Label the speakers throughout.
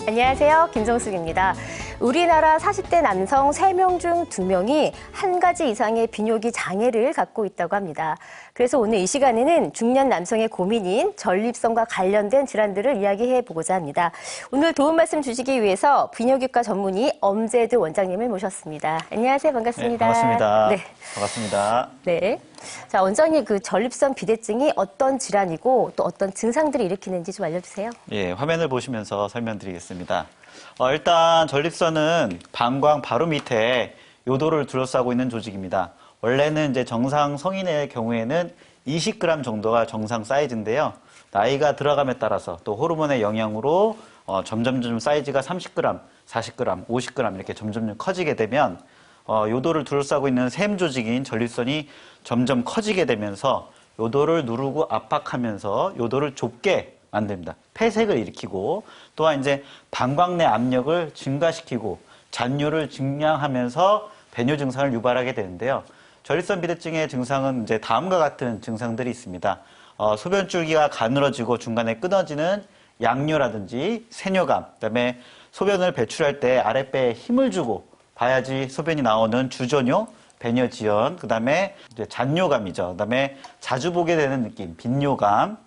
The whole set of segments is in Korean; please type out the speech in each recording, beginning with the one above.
Speaker 1: 안녕하세요. 김정숙입니다. 우리나라 40대 남성 3명 중 2명이 한 가지 이상의 비뇨기 장애를 갖고 있다고 합니다. 그래서 오늘 이 시간에는 중년 남성의 고민인 전립선과 관련된 질환들을 이야기해 보고자 합니다. 오늘 도움 말씀 주시기 위해서 비뇨기과 전문의 엄재드 원장님을 모셨습니다. 안녕하세요. 반갑습니다.
Speaker 2: 네, 반갑습니다.
Speaker 1: 네.
Speaker 2: 반갑습니다.
Speaker 1: 네. 자, 원장님, 전립선 비대증이 어떤 질환이고 또 어떤 증상들을 일으키는지 좀 알려주세요.
Speaker 2: 예, 화면을 보시면서 설명드리겠습니다. 일단 전립선은 방광 바로 밑에 요도를 둘러싸고 있는 조직입니다. 원래는 이제 정상 성인의 경우에는 20g 정도가 정상 사이즈인데요. 나이가 들어감에 따라서 또 호르몬의 영향으로 점점 사이즈가 30g, 40g, 50g 이렇게 점점 커지게 되면 요도를 둘러싸고 있는 샘 조직인 전립선이 점점 커지게 되면서 요도를 누르고 압박하면서 요도를 좁게 만듭니다. 폐색을 일으키고 또한 이제 방광 내 압력을 증가시키고 잔뇨를 증량하면서 배뇨 증상을 유발하게 되는데요. 전립선 비대증의 증상은 이제 다음과 같은 증상들이 있습니다. 소변줄기가 가늘어지고 중간에 끊어지는 양뇨라든지 세뇨감, 그다음에 소변을 배출할 때 아랫배에 힘을 주고 봐야지 소변이 나오는 주저뇨, 배뇨지연, 그 다음에 잔뇨감이죠. 그 다음에 자주 보게 되는 느낌, 빈뇨감,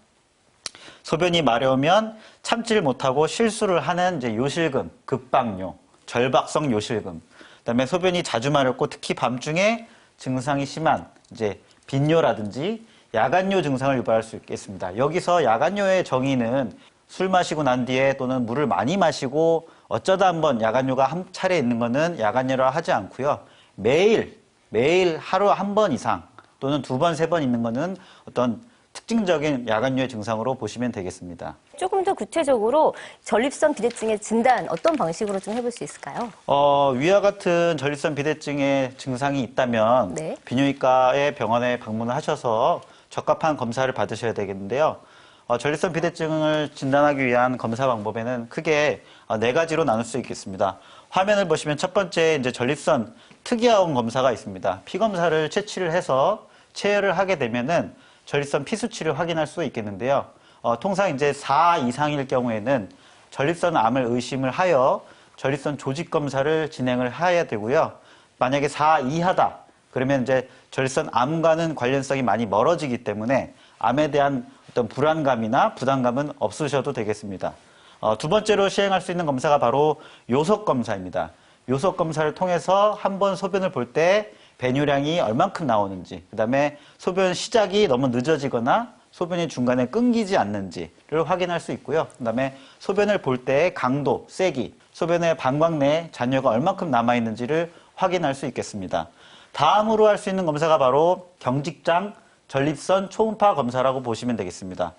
Speaker 2: 소변이 마려우면 참지를 못하고 실수를 하는 이제 요실금, 급박뇨, 절박성 요실금, 그 다음에 소변이 자주 마렵고 특히 밤중에 증상이 심한 이제 빈뇨라든지 야간뇨 증상을 유발할 수 있겠습니다. 여기서 야간뇨의 정의는 술 마시고 난 뒤에 또는 물을 많이 마시고 어쩌다 한번 야간뇨가 한 차례 있는 거는 야간뇨라 하지 않고요. 매일 하루 한 번 이상 또는 2번, 3번 있는 거는 어떤 특징적인 야간뇨의 증상으로 보시면 되겠습니다.
Speaker 1: 조금 더 구체적으로 전립선 비대증의 진단 어떤 방식으로 좀 해볼 수 있을까요?
Speaker 2: 위와 같은 전립선 비대증의 증상이 있다면
Speaker 1: 네.
Speaker 2: 비뇨기과의 병원에 방문을 하셔서 적합한 검사를 받으셔야 되겠는데요. 전립선 비대증을 진단하기 위한 검사 방법에는 크게 4가지로 나눌 수 있겠습니다. 화면을 보시면 첫 번째 이제 전립선 특이화원 검사가 있습니다. 피 검사를 채취를 해서 체열을 하게 되면은 전립선 피 수치를 확인할 수 있겠는데요. 통상 이제 4 이상일 경우에는 전립선 암을 의심을 하여 전립선 조직 검사를 진행을 해야 되고요. 만약에 4 이하다 그러면 이제 전립선 암과는 관련성이 많이 멀어지기 때문에 암에 대한 어떤 불안감이나 부담감은 없으셔도 되겠습니다. 두 번째로 시행할 수 있는 검사가 바로 요속 검사입니다. 요속 검사를 통해서 한번 소변을 볼 때 배뇨량이 얼만큼 나오는지, 그 다음에 소변 시작이 너무 늦어지거나 소변이 중간에 끊기지 않는지를 확인할 수 있고요. 그 다음에 소변을 볼 때의 강도, 세기, 소변의 방광 내에 잔뇨가 얼만큼 남아있는지를 확인할 수 있겠습니다. 다음으로 할 수 있는 검사가 바로 경직장 전립선 초음파 검사라고 보시면 되겠습니다.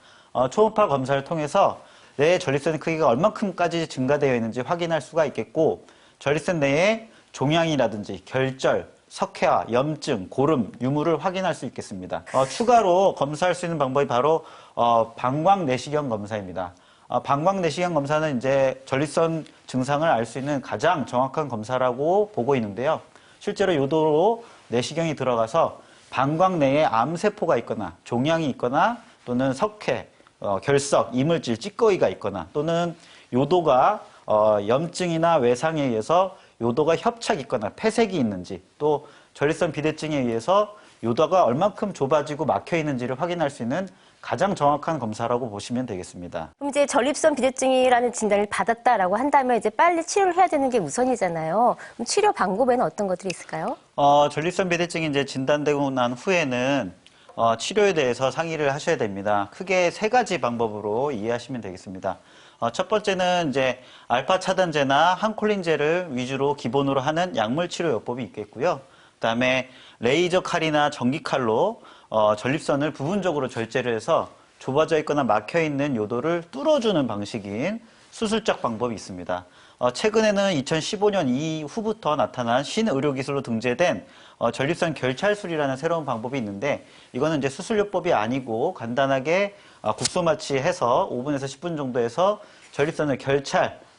Speaker 2: 초음파 검사를 통해서 내 전립선 크기가 얼만큼까지 증가되어 있는지 확인할 수가 있겠고 전립선 내에 종양이라든지 결절, 석회화, 염증, 고름, 유무를 확인할 수 있겠습니다. 추가로 검사할 수 있는 방법이 바로 방광 내시경 검사입니다. 방광 내시경 검사는 이제 전립선 증상을 알 수 있는 가장 정확한 검사라고 보고 있는데요. 실제로 요도로 내시경이 들어가서 방광 내에 암세포가 있거나 종양이 있거나 또는 석회, 결석, 이물질, 찌꺼기가 있거나 또는 요도가 염증이나 외상에 의해서 요도가 협착이 있거나 폐색이 있는지 또 전립선 비대증에 의해서 요도가 얼만큼 좁아지고 막혀 있는지를 확인할 수 있는 가장 정확한 검사라고 보시면 되겠습니다.
Speaker 1: 그럼 이제 전립선 비대증이라는 진단을 받았다라고 한다면 이제 빨리 치료를 해야 되는 게 우선이잖아요. 그럼 치료 방법에는 어떤 것들이 있을까요?
Speaker 2: 전립선 비대증이 이제 진단되고 난 후에는 치료에 대해서 상의를 하셔야 됩니다. 크게 3가지 방법으로 이해하시면 되겠습니다. 첫 번째는 이제 알파 차단제나 항콜린제를 위주로 기본으로 하는 약물 치료요법이 있겠고요. 그다음에 레이저 칼이나 전기 칼로 전립선을 부분적으로 절제를 해서 좁아져 있거나 막혀 있는 요도를 뚫어주는 방식인 수술적 방법이 있습니다. 최근에는 2015년 이후부터 나타난 신의료기술로 등재된 전립선 결찰술이라는 새로운 방법이 있는데 이거는 이제 수술요법이 아니고 간단하게 국소 마취해서 5분에서 10분 정도 해서 전립선을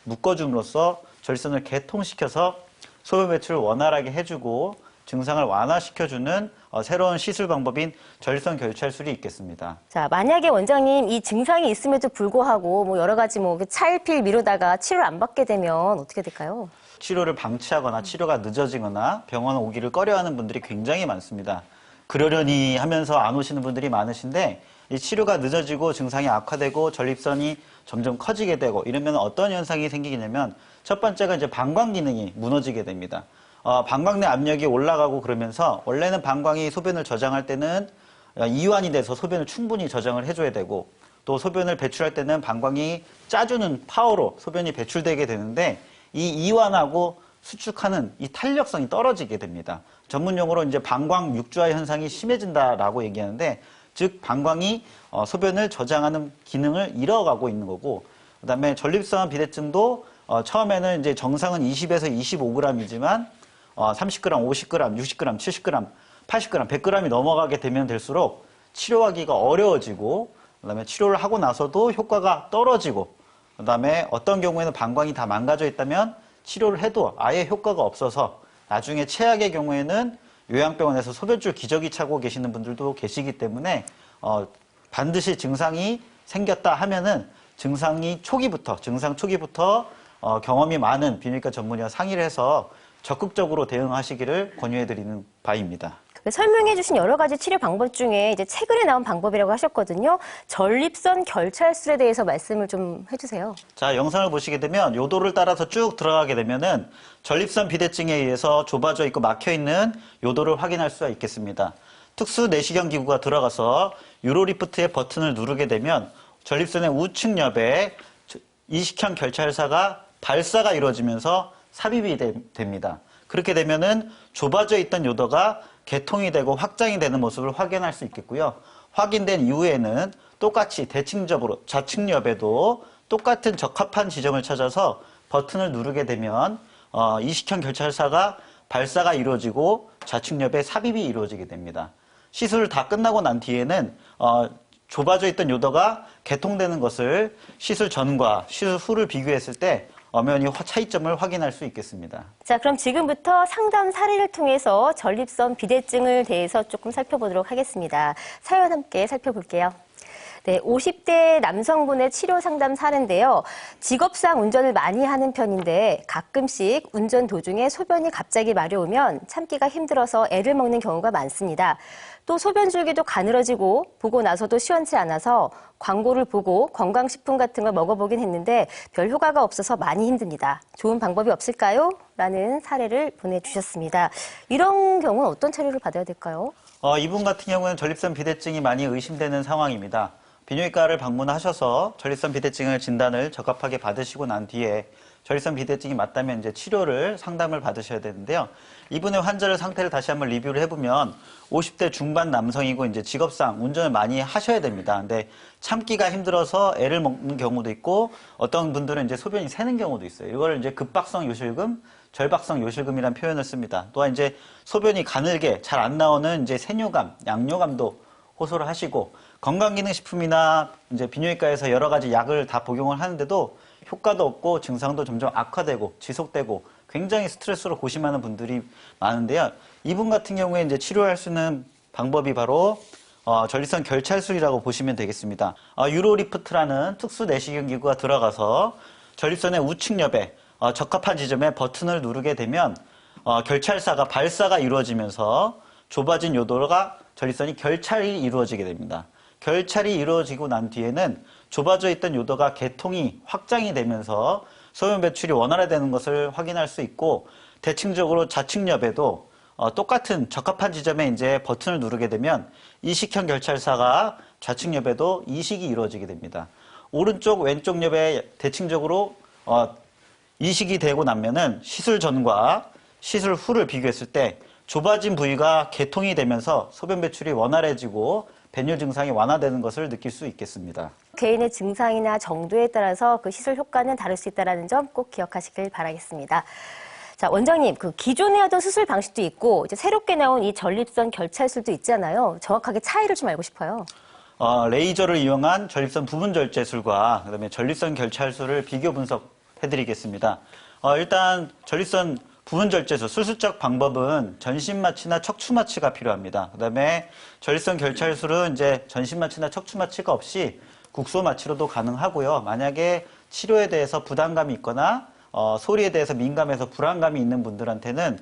Speaker 2: 묶어줌으로써 전립선을 개통시켜서 소변 배출을 원활하게 해주고 증상을 완화시켜주는 새로운 시술 방법인 전립선 결찰술이 있겠습니다.
Speaker 1: 자, 만약에 원장님 이 증상이 있음에도 불구하고 뭐 여러 가지 뭐 차일피일 미루다가 치료를 안 받게 되면 어떻게 될까요?
Speaker 2: 치료를 방치하거나 치료가 늦어지거나 병원 오기를 꺼려하는 분들이 굉장히 많습니다. 그러려니 하면서 안 오시는 분들이 많으신데 이 치료가 늦어지고 증상이 악화되고 전립선이 점점 커지게 되고 이러면 어떤 현상이 생기냐면 첫 번째가 이제 방광 기능이 무너지게 됩니다. 방광 내 압력이 올라가고 그러면서 원래는 방광이 소변을 저장할 때는 이완이 돼서 소변을 충분히 저장을 해줘야 되고 또 소변을 배출할 때는 방광이 짜주는 파워로 소변이 배출되게 되는데 이 이완하고 수축하는 이 탄력성이 떨어지게 됩니다. 전문 용어로 이제 방광 육주화 현상이 심해진다라고 얘기하는데 즉 방광이 소변을 저장하는 기능을 잃어가고 있는 거고 그다음에 전립선 비대증도 처음에는 이제 정상은 20에서 25g이지만 30g, 50g, 60g, 70g, 80g, 100g이 넘어가게 되면 될수록 치료하기가 어려워지고 그다음에 치료를 하고 나서도 효과가 떨어지고 그다음에 어떤 경우에는 방광이 다 망가져 있다면 치료를 해도 아예 효과가 없어서 나중에 최악의 경우에는 요양병원에서 소변줄 기저귀 차고 계시는 분들도 계시기 때문에 반드시 증상이 생겼다 하면은 증상 초기부터 경험이 많은 비뇨기과 전문의와 상의를 해서 적극적으로 대응하시기를 권유해드리는 바입니다.
Speaker 1: 설명해 주신 여러 가지 치료 방법 중에 이제 최근에 나온 방법이라고 하셨거든요. 전립선 결찰술에 대해서 말씀을 좀 해주세요.
Speaker 2: 자, 영상을 보시게 되면 요도를 따라서 쭉 들어가게 되면은 전립선 비대증에 의해서 좁아져 있고 막혀 있는 요도를 확인할 수가 있겠습니다. 특수 내시경 기구가 들어가서 유로리프트의 버튼을 누르게 되면 전립선의 우측 옆에 이식형 결찰사가 발사가 이루어지면서 삽입이 됩니다. 그렇게 되면은 좁아져 있던 요도가 개통이 되고 확장이 되는 모습을 확인할 수 있겠고요. 확인된 이후에는 똑같이 대칭적으로 좌측옆에도 똑같은 적합한 지점을 찾아서 버튼을 누르게 되면 이식형 결찰사가 발사가 이루어지고 좌측옆에 삽입이 이루어지게 됩니다. 시술을 다 끝나고 난 뒤에는 좁아져 있던 요도가 개통되는 것을 시술 전과 시술 후를 비교했을 때 엄연히 차이점을 확인할 수 있겠습니다.
Speaker 1: 자, 그럼 지금부터 상담 사례를 통해서 전립선 비대증을 대해서 조금 살펴보도록 하겠습니다. 사연 함께 살펴볼게요. 네, 50대 남성분의 치료 상담 사례인데요. 직업상 운전을 많이 하는 편인데 가끔씩 운전 도중에 소변이 갑자기 마려우면 참기가 힘들어서 애를 먹는 경우가 많습니다. 또 소변 줄기도 가늘어지고 보고 나서도 시원치 않아서 광고를 보고 건강식품 같은 걸 먹어보긴 했는데 별 효과가 없어서 많이 힘듭니다. 좋은 방법이 없을까요? 라는 사례를 보내주셨습니다. 이런 경우는 어떤 처리를 받아야 될까요?
Speaker 2: 이분 같은 경우는 전립선 비대증이 많이 의심되는 상황입니다. 비뇨기과를 방문하셔서 전립선 비대증을 진단을 적합하게 받으시고 난 뒤에 전립선 비대증이 맞다면 이제 치료를 상담을 받으셔야 되는데요. 이분의 환자의 상태를 다시 한번 리뷰를 해보면 50대 중반 남성이고 이제 직업상 운전을 많이 하셔야 됩니다. 근데 참기가 힘들어서 애를 먹는 경우도 있고 어떤 분들은 이제 소변이 새는 경우도 있어요. 이걸 이제 급박성 요실금, 절박성 요실금이라는 표현을 씁니다. 또한 이제 소변이 가늘게 잘 안 나오는 이제 세뇨감, 양뇨감도 호소를 하시고 건강기능식품이나 이제 비뇨기과에서 여러 가지 약을 다 복용을 하는데도 효과도 없고 증상도 점점 악화되고 지속되고 굉장히 스트레스로 고심하는 분들이 많은데요. 이분 같은 경우에 이제 치료할 수 있는 방법이 바로 전립선 결찰술이라고 보시면 되겠습니다. 유로리프트라는 특수 내시경 기구가 들어가서 전립선의 우측 옆에 적합한 지점에 버튼을 누르게 되면 결찰사가 발사가 이루어지면서 좁아진 요도가 전립선이 결찰이 이루어지게 됩니다. 결찰이 이루어지고 난 뒤에는 좁아져 있던 요도가 개통이 확장이 되면서 소변 배출이 원활화되는 것을 확인할 수 있고 대칭적으로 좌측옆에도 똑같은 적합한 지점에 이제 버튼을 누르게 되면 이식형 결찰사가 좌측옆에도 이식이 이루어지게 됩니다. 오른쪽 왼쪽 옆에 대칭적으로 이식이 되고 나면은 시술 전과 시술 후를 비교했을 때 좁아진 부위가 개통이 되면서 소변 배출이 원활해지고 배뇨 증상이 완화되는 것을 느낄 수 있겠습니다.
Speaker 1: 개인의 증상이나 정도에 따라서 그 시술 효과는 다를 수 있다는 점 꼭 기억하시길 바라겠습니다. 자, 원장님, 그 기존에 하던 수술 방식도 있고 이제 새롭게 나온 이 전립선 결찰술도 있잖아요. 정확하게 차이를 좀 알고 싶어요.
Speaker 2: 레이저를 이용한 전립선 부분 절제술과 그다음에 전립선 결찰술을 비교 분석해드리겠습니다. 일단 전립선 부분절제술, 수술적 방법은 전신마취나 척추마취가 필요합니다. 그 다음에 전립선 결찰술은 이제 전신마취나 척추마취가 없이 국소마취로도 가능하고요. 만약에 치료에 대해서 부담감이 있거나 소리에 대해서 민감해서 불안감이 있는 분들한테는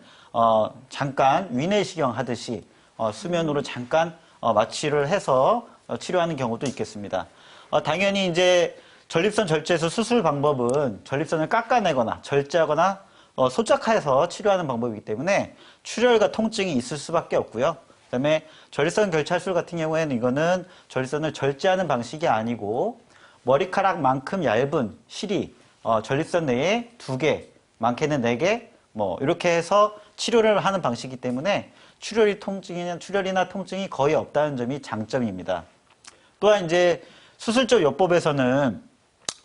Speaker 2: 잠깐 위내시경 하듯이 수면으로 잠깐 마취를 해서 치료하는 경우도 있겠습니다. 당연히 이제 전립선 절제술 수술 방법은 전립선을 깎아내거나 절제하거나 소짝해서 치료하는 방법이기 때문에 출혈과 통증이 있을 수밖에 없고요. 그다음에 전립선 결찰술 같은 경우에는 이거는 전립선을 절제하는 방식이 아니고 머리카락만큼 얇은 실이 전립선 내에 2개, 많게는 4개, 뭐 이렇게 해서 치료를 하는 방식이기 때문에 출혈이나 통증이 거의 없다는 점이 장점입니다. 또한 이제 수술적 요법에서는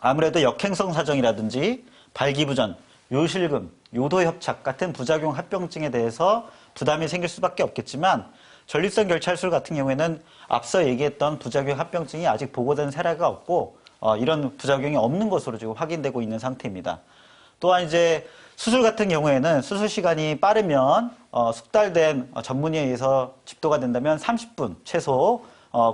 Speaker 2: 아무래도 역행성 사정이라든지 발기부전, 요실금, 요도협착 같은 부작용 합병증에 대해서 부담이 생길 수밖에 없겠지만 전립선 결찰술 같은 경우에는 앞서 얘기했던 부작용 합병증이 아직 보고된 사례가 없고 이런 부작용이 없는 것으로 지금 확인되고 있는 상태입니다. 또한 이제 수술 같은 경우에는 수술 시간이 빠르면 숙달된 전문의에 의해서 집도가 된다면 30분 최소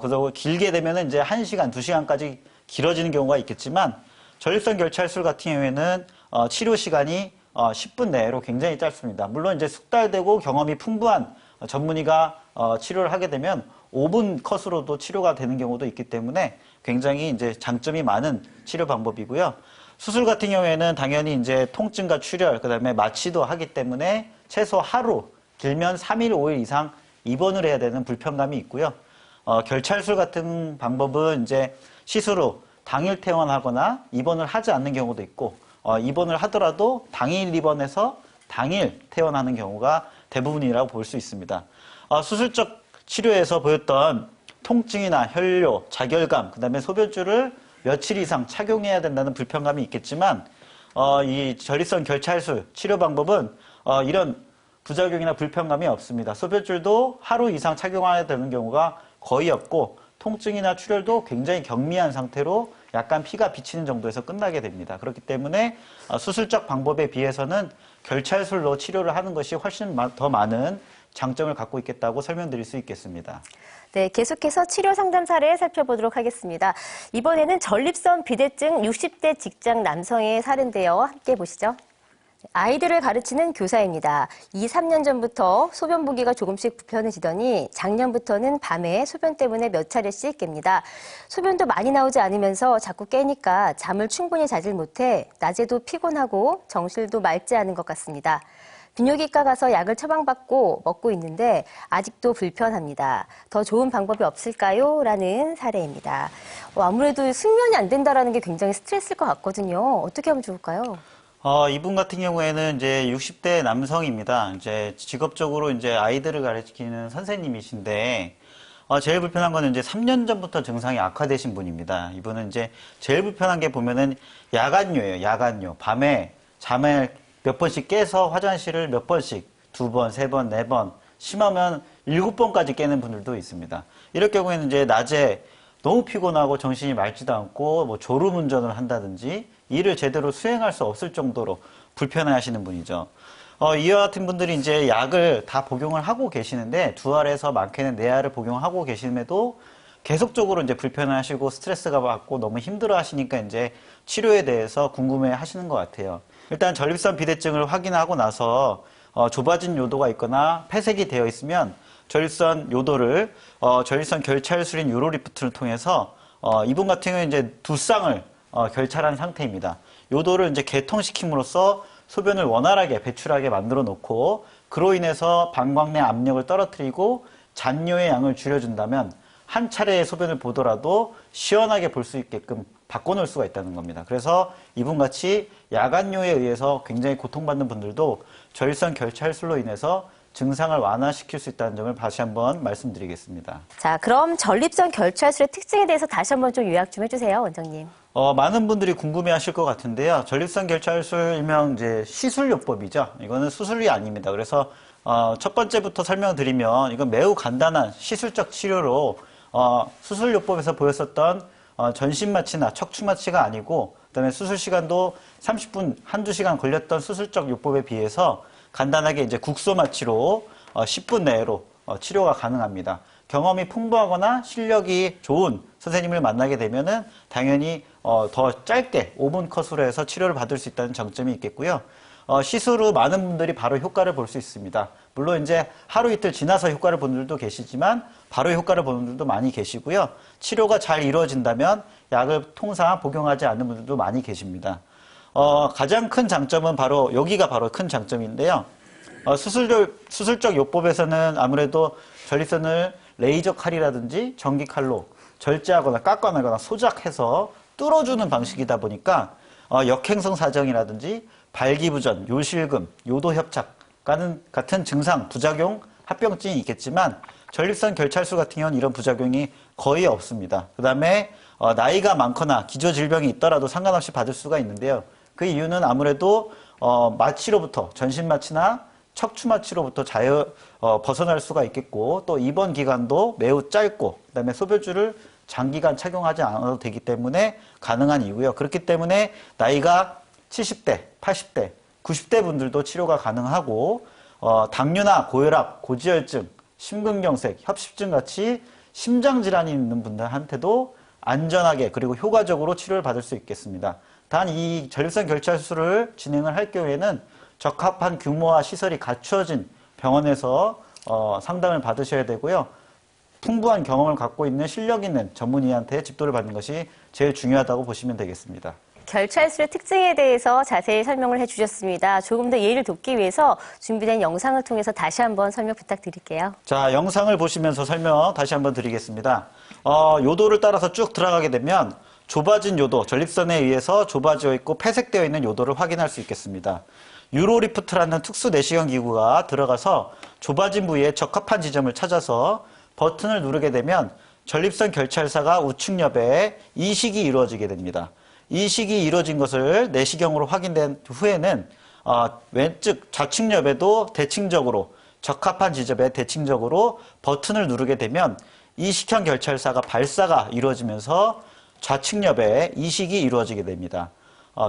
Speaker 2: 그래서 길게 되면 이제 1시간, 2시간까지 길어지는 경우가 있겠지만 전립선 결찰술 같은 경우에는 치료 시간이 10분 내로 굉장히 짧습니다. 물론 이제 숙달되고 경험이 풍부한 전문의가 치료를 하게 되면 5분 컷으로도 치료가 되는 경우도 있기 때문에 굉장히 이제 장점이 많은 치료 방법이고요. 수술 같은 경우에는 당연히 이제 통증과 출혈, 그다음에 마취도 하기 때문에 최소 하루, 길면 3일, 5일 이상 입원을 해야 되는 불편감이 있고요. 결찰술 같은 방법은 이제 시술 후 당일 퇴원하거나 입원을 하지 않는 경우도 있고, 입원을 하더라도 당일 입원해서 당일 퇴원하는 경우가 대부분이라고 볼 수 있습니다. 수술적 치료에서 보였던 통증이나 혈뇨, 자결감, 그 다음에 소변줄을 며칠 이상 착용해야 된다는 불편감이 있겠지만 이 전립선 결찰술 치료 방법은 이런 부작용이나 불편감이 없습니다. 소변줄도 하루 이상 착용해야 되는 경우가 거의 없고 통증이나 출혈도 굉장히 경미한 상태로 약간 피가 비치는 정도에서 끝나게 됩니다. 그렇기 때문에 수술적 방법에 비해서는 결찰술로 치료를 하는 것이 훨씬 더 많은 장점을 갖고 있겠다고 설명드릴 수 있겠습니다.
Speaker 1: 네, 계속해서 치료 상담 사례 살펴보도록 하겠습니다. 이번에는 전립선 비대증 60대 직장 남성의 사례인데요. 함께 보시죠. 아이들을 가르치는 교사입니다. 2, 3년 전부터 소변 보기가 조금씩 불편해지더니 작년부터는 밤에 소변 때문에 몇 차례씩 깹니다. 소변도 많이 나오지 않으면서 자꾸 깨니까 잠을 충분히 자질 못해 낮에도 피곤하고 정신도 맑지 않은 것 같습니다. 비뇨기과 가서 약을 처방받고 먹고 있는데 아직도 불편합니다. 더 좋은 방법이 없을까요? 라는 사례입니다. 아무래도 숙면이 안 된다는 게 굉장히 스트레스일 것 같거든요. 어떻게 하면 좋을까요?
Speaker 2: 이분 같은 경우에는 이제 60대 남성입니다. 이제 직업적으로 이제 아이들을 가르치는 선생님이신데, 제일 불편한 거는 이제 3년 전부터 증상이 악화되신 분입니다. 이분은 이제 제일 불편한 게 보면은 야간뇨예요, 야간뇨. 밤에 잠을 몇 번씩 깨서 화장실을 몇 번씩, 2번, 3번, 4번, 심하면 7번까지 깨는 분들도 있습니다. 이럴 경우에는 이제 낮에 너무 피곤하고 정신이 맑지도 않고 뭐 졸음 운전을 한다든지 일을 제대로 수행할 수 없을 정도로 불편해 하시는 분이죠. 이와 같은 분들이 이제 약을 다 복용을 하고 계시는데 2알에서 많게는 4알을 복용하고 계심에도 계속적으로 이제 불편해 하시고 스트레스가 받고 너무 힘들어 하시니까 이제 치료에 대해서 궁금해 하시는 것 같아요. 일단 전립선 비대증을 확인하고 나서 좁아진 요도가 있거나 폐색이 되어 있으면 전립선 요도를 전립선 결찰술인 유로리프트를 통해서 이분 같은 경우에 이제 2쌍을 결찰한 상태입니다. 요도를 이제 개통시킴으로써 소변을 원활하게 배출하게 만들어 놓고 그로 인해서 방광 내 압력을 떨어뜨리고 잔뇨의 양을 줄여준다면 한 차례의 소변을 보더라도 시원하게 볼 수 있게끔 바꿔놓을 수가 있다는 겁니다. 그래서 이분같이 야간뇨에 의해서 굉장히 고통받는 분들도 전립선 결찰술로 인해서 증상을 완화시킬 수 있다는 점을 다시 한번 말씀드리겠습니다.
Speaker 1: 자, 그럼 전립선 결찰술의 특징에 대해서 다시 한번 좀 요약 좀 해주세요, 원장님.
Speaker 2: 많은 분들이 궁금해하실 것 같은데요. 전립선 결찰술 일명 이제 시술요법이죠. 이거는 수술이 아닙니다. 그래서 첫 번째부터 설명드리면 이건 매우 간단한 시술적 치료로 수술요법에서 보였었던 전신마취나 척추마취가 아니고 그다음에 수술 시간도 30분, 한두 시간 걸렸던 수술적 요법에 비해서 간단하게 이제 국소 마취로 10분 내로 치료가 가능합니다. 경험이 풍부하거나 실력이 좋은 선생님을 만나게 되면은 당연히 더 짧게 5분 컷으로 해서 치료를 받을 수 있다는 장점이 있겠고요. 시술 후 많은 분들이 바로 효과를 볼 수 있습니다. 물론 이제 하루 이틀 지나서 효과를 보는 분들도 계시지만 바로 효과를 보는 분들도 많이 계시고요. 치료가 잘 이루어진다면 약을 통상 복용하지 않는 분들도 많이 계십니다. 가장 큰 장점은 바로 여기가 바로 큰 장점인데요. 수술적 요법에서는 아무래도 전립선을 레이저 칼이라든지 전기 칼로 절제하거나 깎아내거나 소작해서 뚫어주는 방식이다 보니까 역행성 사정이라든지 발기부전, 요실금, 요도협착 같은 증상, 부작용, 합병증이 있겠지만 전립선 결찰수 같은 경우는 이런 부작용이 거의 없습니다. 그 다음에 나이가 많거나 기저질병이 있더라도 상관없이 받을 수가 있는데요. 그 이유는 아무래도 마취로부터 전신마취나 척추마취로부터 벗어날 수가 있겠고 또 입원 기간도 매우 짧고 그다음에 소변줄을 장기간 착용하지 않아도 되기 때문에 가능한 이유고요. 그렇기 때문에 나이가 70대, 80대, 90대 분들도 치료가 가능하고 당뇨나 고혈압, 고지혈증, 심근경색, 협심증 같이 심장질환이 있는 분들한테도 안전하게 그리고 효과적으로 치료를 받을 수 있겠습니다. 단 이 전립선 결찰 수술을 진행을 할 경우에는 적합한 규모와 시설이 갖추어진 병원에서 상담을 받으셔야 되고요. 풍부한 경험을 갖고 있는 실력 있는 전문의한테 집도를 받는 것이 제일 중요하다고 보시면 되겠습니다.
Speaker 1: 결찰술의 특징에 대해서 자세히 설명을 해주셨습니다. 조금 더 이해를 돕기 위해서 준비된 영상을 통해서 다시 한번 설명 부탁드릴게요.
Speaker 2: 자, 영상을 보시면서 설명 다시 한번 드리겠습니다. 요도를 따라서 쭉 들어가게 되면 좁아진 요도, 전립선에 의해서 좁아져 있고 폐색되어 있는 요도를 확인할 수 있겠습니다. 유로리프트라는 특수 내시경 기구가 들어가서 좁아진 부위에 적합한 지점을 찾아서 버튼을 누르게 되면 전립선 결찰사가 우측엽에 이식이 이루어지게 됩니다. 이식이 이루어진 것을 내시경으로 확인된 후에는 왼쪽 좌측엽에도 대칭적으로 적합한 지점에 대칭적으로 버튼을 누르게 되면 이식형 결찰사가 발사가 이루어지면서 좌측엽에 이식이 이루어지게 됩니다.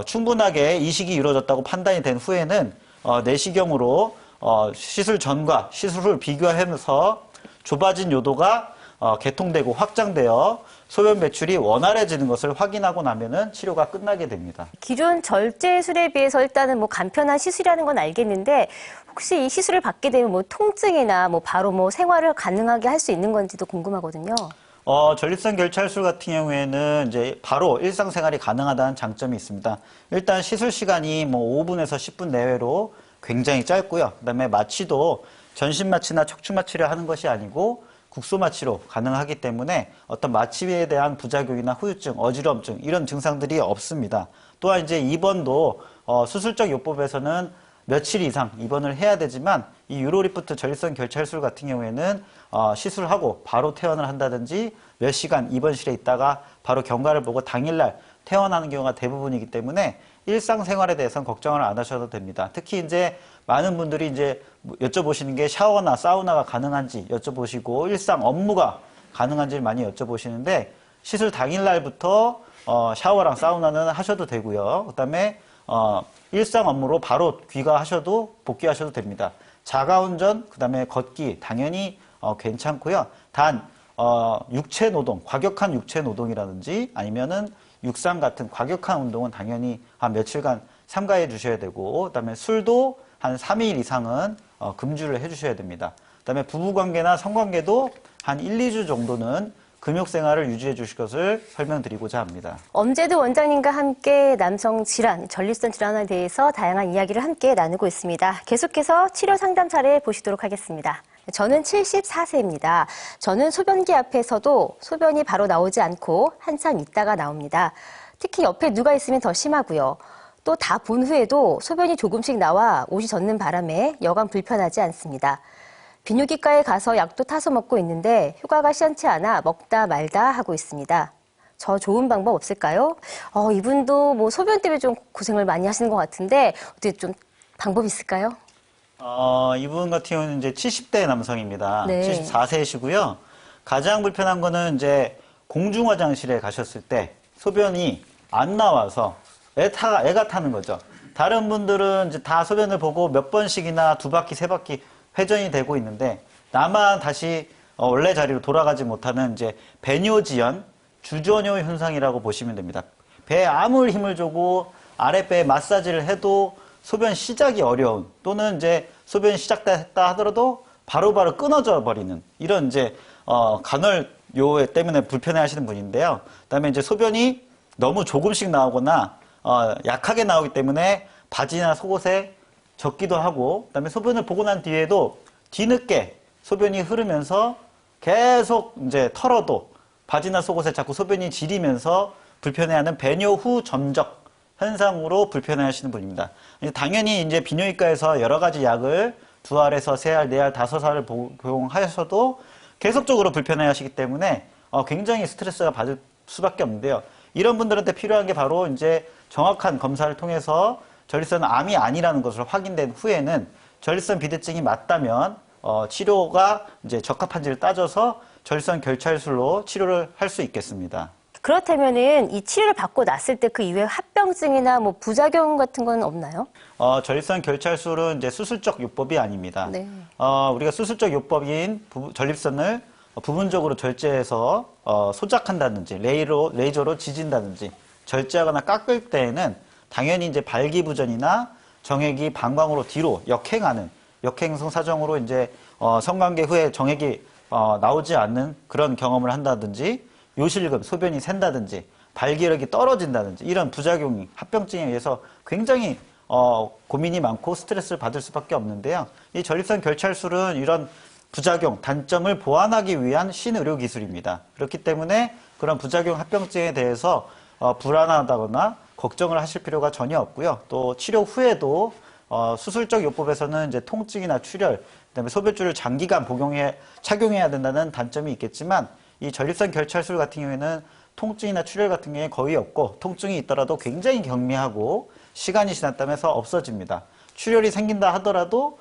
Speaker 2: 충분하게 이식이 이루어졌다고 판단이 된 후에는 내시경으로 시술 전과 시술 후를 비교하면서 좁아진 요도가 개통되고 확장되어 소변 배출이 원활해지는 것을 확인하고 나면은 치료가 끝나게 됩니다.
Speaker 1: 기존 절제술에 비해서 일단은 뭐 간편한 시술이라는 건 알겠는데 혹시 이 시술을 받게 되면 뭐 통증이나 뭐 바로 뭐 생활을 가능하게 할 수 있는 건지도 궁금하거든요.
Speaker 2: 전립선 결찰술 같은 경우에는 이제 바로 일상생활이 가능하다는 장점이 있습니다. 일단 시술 시간이 뭐 5분에서 10분 내외로 굉장히 짧고요. 그다음에 마취도 전신 마취나 척추 마취를 하는 것이 아니고 국소 마취로 가능하기 때문에 어떤 마취에 대한 부작용이나 후유증, 어지럼증 이런 증상들이 없습니다. 또한 이제 입원도 수술적 요법에서는 며칠 이상 입원을 해야 되지만 이 유로리프트 전립선 결찰술 같은 경우에는 시술하고 바로 퇴원을 한다든지 몇 시간 입원실에 있다가 바로 경과를 보고 당일날 퇴원하는 경우가 대부분이기 때문에 일상생활에 대해서는 걱정을 안 하셔도 됩니다. 특히 이제 많은 분들이 이제 여쭤보시는 게 샤워나 사우나가 가능한지 여쭤보시고 일상 업무가 가능한지 많이 여쭤보시는데 시술 당일날부터 샤워랑 사우나는 하셔도 되고요. 그다음에 일상 업무로 바로 귀가하셔도 복귀하셔도 됩니다. 자가운전, 그다음에 걷기 당연히 괜찮고요. 단 육체 노동, 과격한 육체 노동이라든지 아니면은 육상 같은 과격한 운동은 당연히 한 며칠간 삼가해 주셔야 되고 그다음에 술도 한 3일 이상은 금주를 해 주셔야 됩니다. 그다음에 부부관계나 성관계도 한 1, 2주 정도는 금욕생활을 유지해 주실 것을 설명드리고자 합니다.
Speaker 1: 엄재두 원장님과 함께 남성 질환, 전립선 질환에 대해서 다양한 이야기를 함께 나누고 있습니다. 계속해서 치료 상담 사례 보시도록 하겠습니다. 저는 74세입니다. 저는 소변기 앞에서도 소변이 바로 나오지 않고 한참 있다가 나옵니다. 특히 옆에 누가 있으면 더 심하고요. 또 다 본 후에도 소변이 조금씩 나와 옷이 젖는 바람에 여간 불편하지 않습니다. 비뇨기과에 가서 약도 타서 먹고 있는데 효과가 시원치 않아 먹다 말다 하고 있습니다. 저 좋은 방법 없을까요? 이분도 뭐 소변 때문에 좀 고생을 많이 하시는 것 같은데 어떻게 좀 방법이 있을까요?
Speaker 2: 이분 같은 경우는 이제 70대 남성입니다.
Speaker 1: 네.
Speaker 2: 74세이시고요. 가장 불편한 거는 이제 공중 화장실에 가셨을 때 소변이 안 나와서 애가 타는 거죠. 다른 분들은 이제 다 소변을 보고 몇 번씩이나 2바퀴, 3바퀴 회전이 되고 있는데 나만 다시 원래 자리로 돌아가지 못하는 이제 배뇨지연, 주저뇨 현상이라고 보시면 됩니다. 배에 아무리 힘을 주고 아랫배에 마사지를 해도 소변 시작이 어려운 또는 이제 소변이 시작됐다 하더라도 바로바로 끊어져 버리는 이런 이제 간헐요 때문에 불편해 하시는 분인데요. 그다음에 이제 소변이 너무 조금씩 나오거나 약하게 나오기 때문에 바지나 속옷에 젖기도 하고 그다음에 소변을 보고 난 뒤에도 뒤늦게 소변이 흐르면서 계속 이제 털어도 바지나 속옷에 자꾸 소변이 지리면서 불편해하는 배뇨 후 점적 현상으로 불편해하시는 분입니다. 당연히 이제 비뇨기과에서 여러 가지 약을 2알에서 3알, 4알, 5알을 복용하셔도 계속적으로 불편해하시기 때문에 굉장히 스트레스가 받을 수밖에 없는데요. 이런 분들한테 필요한 게 바로 이제 정확한 검사를 통해서 전립선은 암이 아니라는 것을 확인된 후에는 전립선 비대증이 맞다면 치료가 이제 적합한지를 따져서 전립선 결찰술로 치료를 할 수 있겠습니다.
Speaker 1: 그렇다면은 이 치료를 받고 났을 때 그 이외에 합병증이나 뭐 부작용 같은 건 없나요?
Speaker 2: 전립선 결찰술은 이제 수술적 요법이 아닙니다.
Speaker 1: 네.
Speaker 2: 우리가 수술적 요법인 전립선을 부분적으로 절제해서 소작한다든지 레이저로 지진다든지 절제하거나 깎을 때에는 당연히 이제 발기부전이나 정액이 방광으로 뒤로 역행하는 역행성 사정으로 이제 성관계 후에 정액이 나오지 않는 그런 경험을 한다든지 요실금, 소변이 샌다든지 발기력이 떨어진다든지 이런 부작용이 합병증에 의해서 굉장히 고민이 많고 스트레스를 받을 수밖에 없는데요. 이 전립선 결찰술은 이런 부작용, 단점을 보완하기 위한 신의료 기술입니다. 그렇기 때문에 그런 부작용 합병증에 대해서 불안하다거나 걱정을 하실 필요가 전혀 없고요. 또 치료 후에도 수술적 요법에서는 이제 통증이나 출혈, 그다음에 소변줄을 장기간 착용해야 된다는 단점이 있겠지만 이 전립선 결찰술 같은 경우에는 통증이나 출혈 같은 경우에 거의 없고 통증이 있더라도 굉장히 경미하고 시간이 지났다면서 없어집니다. 출혈이 생긴다 하더라도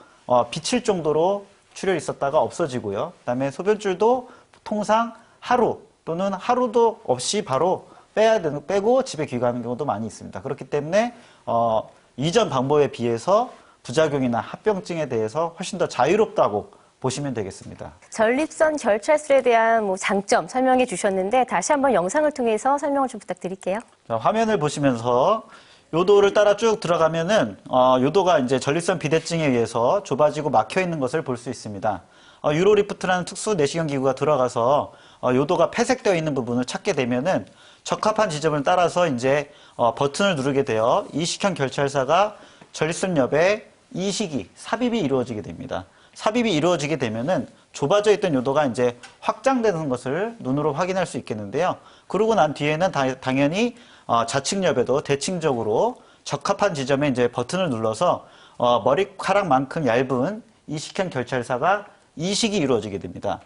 Speaker 2: 비칠 정도로 출혈이 있었다가 없어지고요. 그다음에 소변줄도 통상 하루 또는 하루도 없이 바로 빼고 집에 귀가하는 경우도 많이 있습니다. 그렇기 때문에 이전 방법에 비해서 부작용이나 합병증에 대해서 훨씬 더 자유롭다고 보시면 되겠습니다.
Speaker 1: 전립선 결찰술에 대한 뭐 장점 설명해 주셨는데 다시 한번 영상을 통해서 설명을 좀 부탁드릴게요.
Speaker 2: 자, 화면을 보시면서 요도를 따라 쭉 들어가면은 요도가 이제 전립선 비대증에 의해서 좁아지고 막혀 있는 것을 볼 수 있습니다. 유로리프트라는 특수 내시경 기구가 들어가서 요도가 폐색되어 있는 부분을 찾게 되면은 적합한 지점을 따라서 이제 버튼을 누르게 되어 이식형 결찰사가 전립선 옆에 이식이 삽입이 이루어지게 됩니다. 삽입이 이루어지게 되면은 좁아져 있던 요도가 이제 확장되는 것을 눈으로 확인할 수 있겠는데요. 그러고 난 뒤에는 당연히 좌측엽에도 대칭적으로 적합한 지점에 이제 버튼을 눌러서 머리카락만큼 얇은 이식형 결찰사가 이식이 이루어지게 됩니다.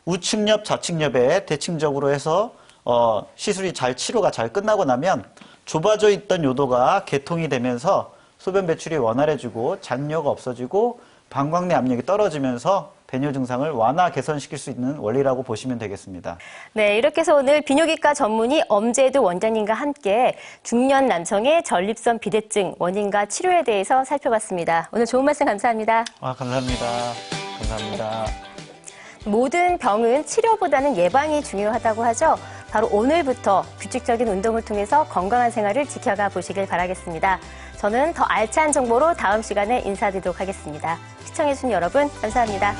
Speaker 2: 우측엽, 좌측엽에 대칭적으로 해서 시술이 치료가 잘 끝나고 나면 좁아져 있던 요도가 개통이 되면서 소변 배출이 원활해지고 잔뇨가 없어지고 방광 내 압력이 떨어지면서 배뇨 증상을 완화 개선시킬 수 있는 원리라고 보시면 되겠습니다.
Speaker 1: 네, 이렇게 해서 오늘 비뇨기과 전문의 엄재두 원장님과 함께 중년 남성의 전립선 비대증 원인과 치료에 대해서 살펴봤습니다. 오늘 좋은 말씀 감사합니다.
Speaker 2: 감사합니다. 감사합니다.
Speaker 1: 모든 병은 치료보다는 예방이 중요하다고 하죠. 바로 오늘부터 규칙적인 운동을 통해서 건강한 생활을 지켜가 보시길 바라겠습니다. 저는 더 알찬 정보로 다음 시간에 인사드리도록 하겠습니다. 시청해주신 여러분 감사합니다.